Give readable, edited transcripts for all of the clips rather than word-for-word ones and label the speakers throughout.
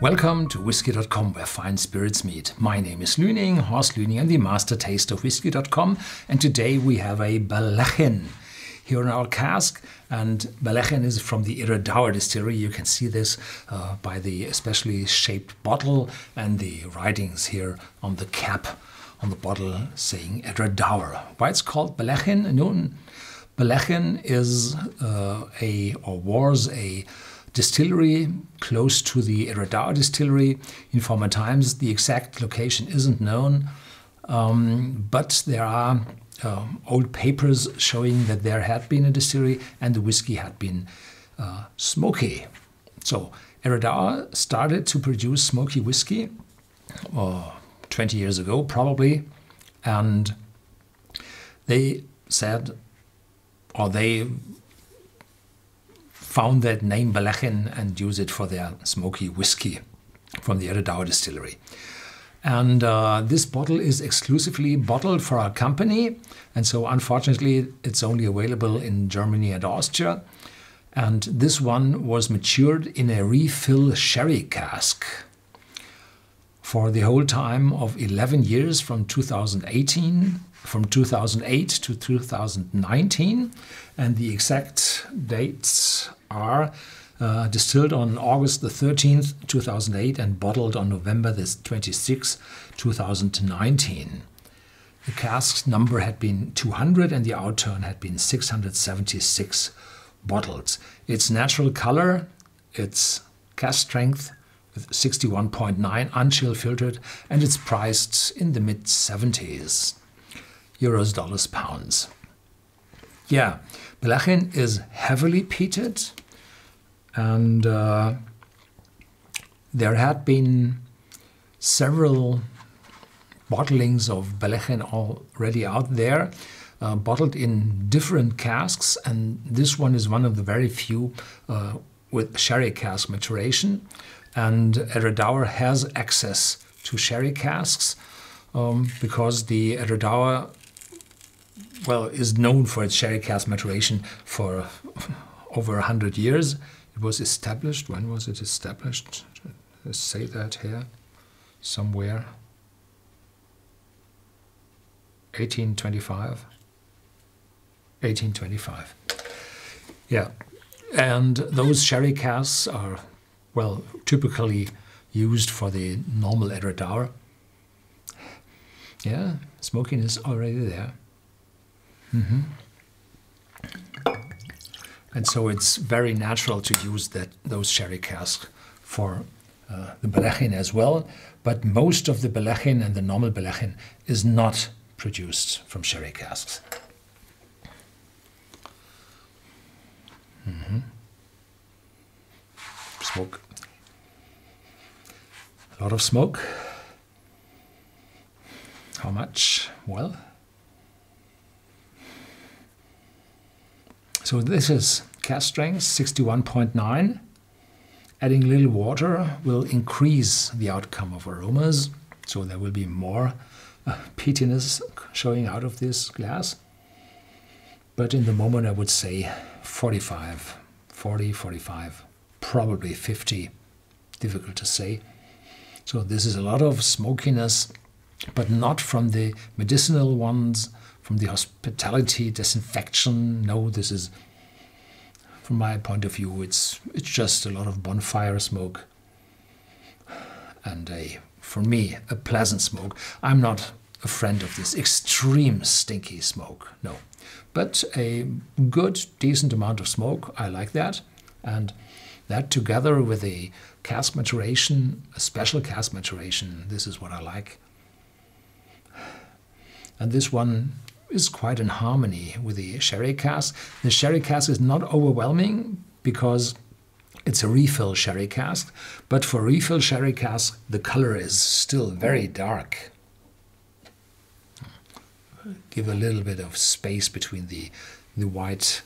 Speaker 1: Welcome to Whisky.com, where fine spirits meet. My name is Lüning, Horst Lüning. I'm the master taster of Whisky.com, and today we have a Ballechin here in our cask. And Ballechin is from the Iredauer distillery. You can see this by the especially shaped bottle and the writings here on the cap on the bottle saying Iredauer. Why it's called Ballechin? No, Ballechin is was a distillery close to the Iredauer distillery. In former times, the exact location isn't known, but there are old papers showing that there had been a distillery and the whiskey had been smoky. So Iredauer started to produce smoky whiskey 20 years ago, probably, and they said, or they found that name Ballechin and use it for their smoky whiskey from the Iredauer distillery. And this bottle is exclusively bottled for our company, and so unfortunately it's only available in Germany and Austria. And this one was matured in a refill sherry cask for the whole time of 11 years from 2008 to 2019, and the exact dates are distilled on August the 13th, 2008 and bottled on November the 26th, 2019. The cask number had been 200 and the outturn had been 676 bottles. Its natural color, its cask strength with 61.9 unchill filtered, and it's priced in the mid-70s. Euros, dollars, pounds. Yeah, Ballechin is heavily peated, and there had been several bottlings of Ballechin already out there, bottled in different casks, and this one is one of the very few with sherry cask maturation. And Iredauer has access to sherry casks because the Iredauer, well, is known for its sherry cask maturation for over 100 years. It was established. When was it established? Let's say that here somewhere. 1825. 1825. Yeah, and those sherry casks are, well, typically used for the normal Iredauer. Yeah, smokiness already there. And so it's very natural to use those sherry casks for the Ballechin as well. But most of the Ballechin and the normal Ballechin is not produced from sherry casks. Smoke. A lot of smoke. How much? Well, so this is cask strength 61.9. Adding a little water will increase the outcome of aromas, so there will be more peatiness showing out of this glass. But in the moment I would say 45, 40, 45, probably 50, difficult to say. So this is a lot of smokiness, but not from the medicinal ones, from the hospitality, disinfection. No, this is, from my point of view, it's just a lot of bonfire smoke and for me, a pleasant smoke. I'm not a friend of this extreme stinky smoke, no. But a good, decent amount of smoke, I like that. And that together with a cask maturation, a special cask maturation, this is what I like. And this one is quite in harmony with the sherry cask. The sherry cask is not overwhelming because it's a refill sherry cask, but for refill sherry cask, the color is still very dark. Give a little bit of space between the white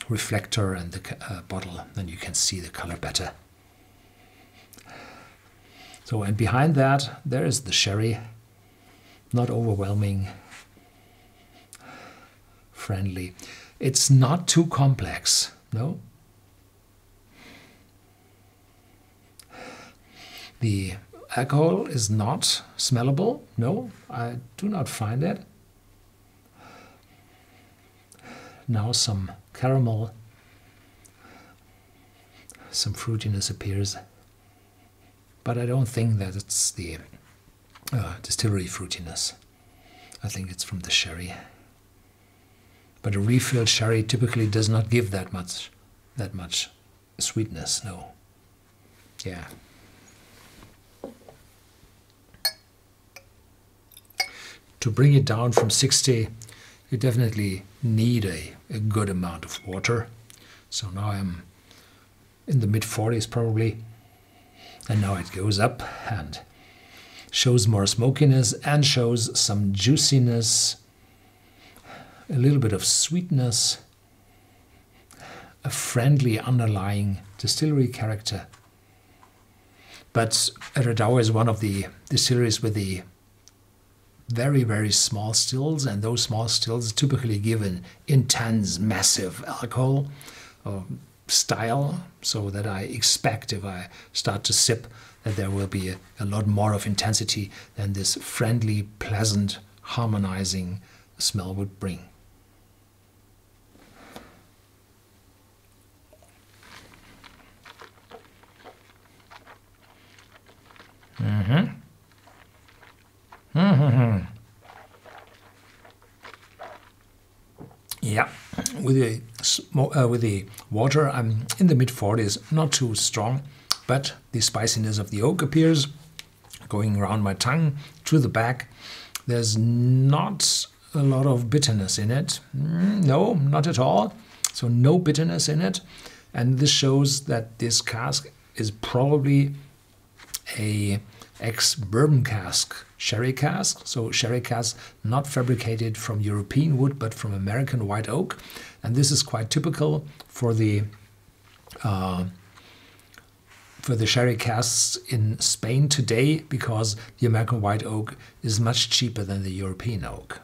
Speaker 1: reflector and the bottle, then you can see the color better. So, and behind that, there is the sherry, not overwhelming, friendly. It's not too complex, no? The alcohol is not smellable. No, I do not find it. Now some caramel, some fruitiness appears, but I don't think that it's the distillery fruitiness. I think it's from the sherry. But a refilled sherry typically does not give that much sweetness. No. Yeah. To bring it down from 60, you definitely need a good amount of water. So now I'm in the mid-40s probably, and now it goes up and shows more smokiness and shows some juiciness, a little bit of sweetness, a friendly underlying distillery character. But Redauer is one of the distilleries with the very, very small stills, and those small stills typically give an intense, massive alcohol style, so that I expect if I start to sip that there will be a lot more of intensity than this friendly, pleasant, harmonizing smell would bring. Yeah, with the water, I'm in the mid-40s, not too strong, but the spiciness of the oak appears, going around my tongue to the back. There's not a lot of bitterness in it. No, not at all. So no bitterness in it. And this shows that this cask is probably a ex-bourbon cask, sherry cask. So sherry cask not fabricated from European wood, but from American white oak. And this is quite typical for the sherry casks in Spain today, because the American white oak is much cheaper than the European oak.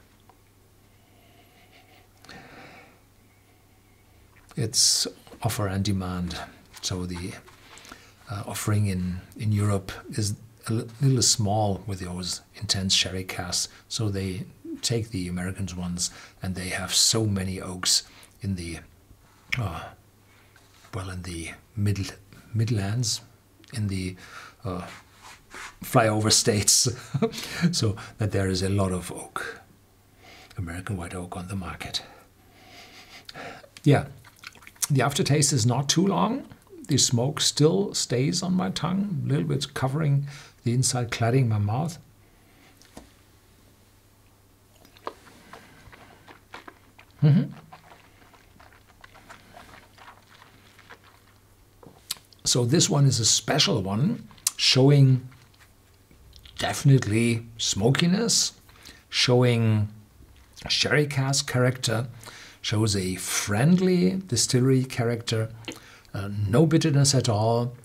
Speaker 1: It's offer and demand. So the offering in Europe is a little small with those intense sherry casks, so they take the American ones, and they have so many oaks in the in the Midlands, in the flyover states, so that there is a lot of oak, American white oak, on the market. Yeah, the aftertaste is not too long. The smoke still stays on my tongue, a little bit covering the inside, cladding my mouth. So this one is a special one, showing definitely smokiness, showing sherry cask character, shows a friendly distillery character, no bitterness at all,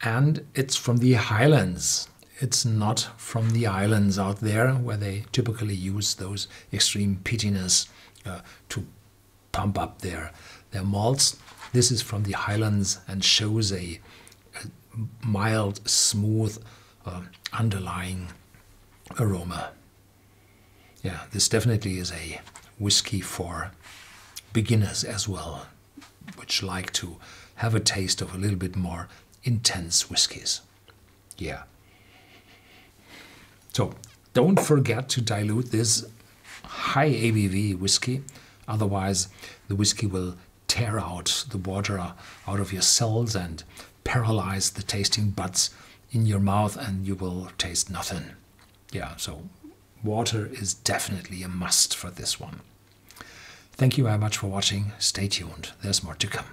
Speaker 1: and it's from the Highlands. It's not from the islands out there where they typically use those extreme peatiness to pump up their malts. This is from the Highlands and shows a mild, smooth, underlying aroma. Yeah, this definitely is a whiskey for beginners as well, which like to have a taste of a little bit more intense whiskies. Yeah. So don't forget to dilute this high ABV whiskey, otherwise the whiskey will tear out the water out of your cells and paralyze the tasting buds in your mouth, and you will taste nothing. Yeah, so water is definitely a must for this one. Thank you very much for watching. Stay tuned. There's more to come.